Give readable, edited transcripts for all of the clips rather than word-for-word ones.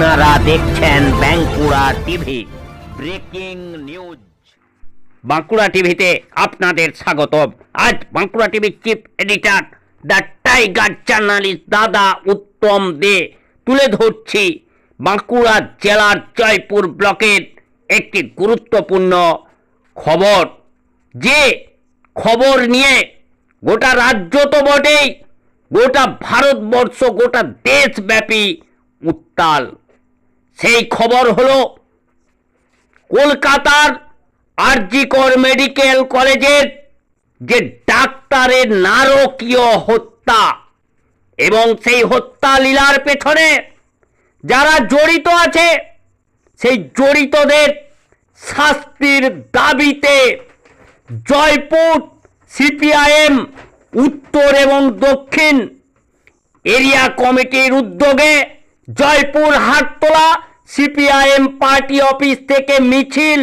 আপনারা দেখছেন Bankura TV breaking news. Bankura টিভিতে আপনাদের স্বাগতম। আজ বাঁকুড়া টিভির chief editor the tiger journalist দাদা উত্তম দে তুলে ধরছি বাঁকুড়া জেলার জয়পুর ব্লকের একটি গুরুত্বপূর্ণ খবর, যে খবর নিয়ে গোটা রাজ্য তো বটেই, গোটা ভারতবর্ষ, গোটা দেশব্যাপী উত্তাল। সেই খবর হলো কলকাতার আর.জি. কর মেডিকেল কলেজের যে ডাক্তারের নারকীয় হত্যা, এবং সেই হত্যা লীলার পেছনে যারা জড়িত আছে সেই জড়িতদের শাস্তির দাবিতে জয়পুর সিপিআইএম উত্তর এবং দক্ষিণ এরিয়া কমিটির উদ্যোগে Jaipur Hattala CPIM party office থেকে মিছিল,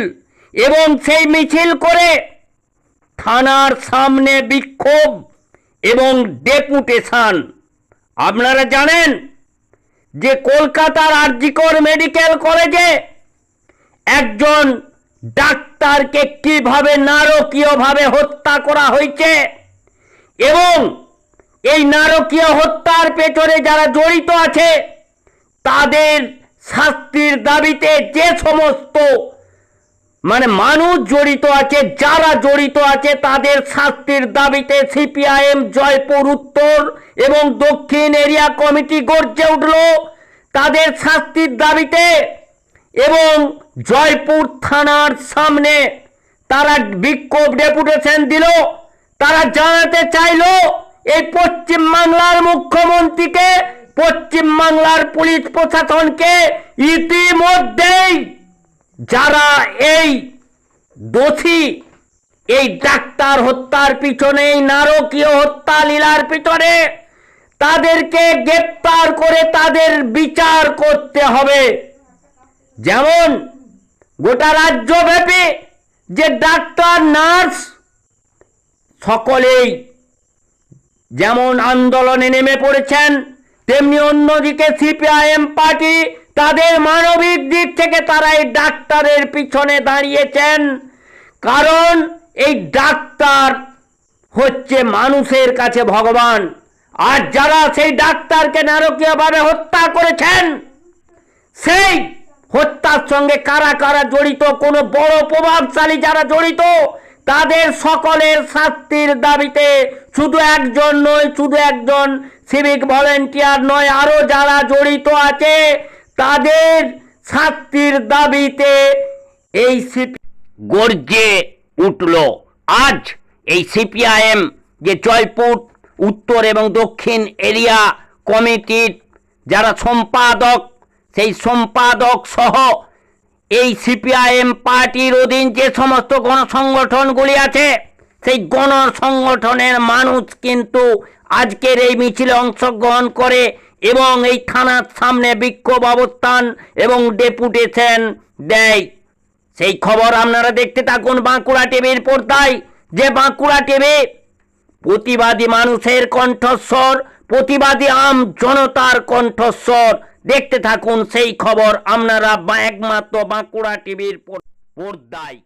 এবং সেই মিছিল করে থানার সামনে বিক্ষোভ এবং ডেপুটেশন। আপনারা জানেন যে কলকাতার আর.জি. কর মেডিকেল কলেজে একজন ডাক্তারকে কিভাবে নারকীয়ভাবে হত্যা করা হয়েছে, এবং এই নারকীয় হত্যার পেছনে যারা জড়িত আছে তাদের শাস্তির দাবিতে যে সমস্ত মানুষ জড়িত আছে, যারা জড়িত আছে তাদের শাস্তির দাবিতে সিপিআইএম জয়পুর উত্তর এবং দক্ষিণ এরিয়া কমিটি গর্জে উঠল তাদের শাস্তির দাবিতে, এবং জয়পুর থানার সামনে তারা বিক্ষোভ ডেপুটেশন দিল। তারা জানাতে চাইল এই পশ্চিমবাংলার মুখ্যমন্ত্রীকে, পশ্চিমবাংলার পুলিশ প্রশাসনকে ইতিমধ্যেই যারা এই দোষী, এই ডাক্তার হত্যার পিছনে, এই নারকীয় হত্যা লীলার পিছনে, তাদেরকে গ্রেপ্তার করে তাদের বিচার করতে হবে। যেমন গোটা রাজ্যব্যাপী যে ডাক্তার নার্স সকলেই যেমন আন্দোলনে নেমে পড়েছেন, তেমনি অন্যদিকে সিপিআইএম পার্টি তাদের মানবিক দিক থেকে তারা এই ডাক্তারের পিছনে দাঁড়িয়েছেন। কারণ এই ডাক্তার হচ্ছে মানুষের কাছে ভগবান, আর যারা সেই ডাক্তারকে নারকীয়ভাবে হত্যা করেছেন, সেই হত্যার সঙ্গে কারা কারা জড়িত, কোনো বড় প্রভাবশালী যারা জড়িত, তাদের সকলের শাস্তির দাবিতে শুধু একজন নয়, শুধু একজন সিভিক ভলেন্টিয়ার নয়, আরো যারা জড়িত আছে তাদের শাস্তির দাবিতে এই গর্জে উঠল। আজ এই সিপিআইএম যে জয়পুর উত্তর এবং দক্ষিণ এরিয়া কমিটির যারা সম্পাদক, সেই সম্পাদক সহ এই সিপিআইএম পার্টির অধীন যে সমস্ত গণসংগঠনগুলি আছে, সেই গণসংগঠনের মানুষ কিন্তু আজকের এই মিছিলে অংশগ্রহণ করে এবং এই থানার সামনে বিক্ষোভ অবস্থান এবং ডেপুটেশন দেয়। সেই খবর আপনারা দেখতে থাকুন বাঁকুড়া টিভির পর্দায়, যে বাঁকুড়া টিভি প্রতিবাদী মানুষের কণ্ঠস্বর, প্রতিবাদী আম জনতার কণ্ঠস্বর। দেখতে থাকুন সেই খবর আপনারা একমাত্র বাঁকুড়া টিভির পর্দায়।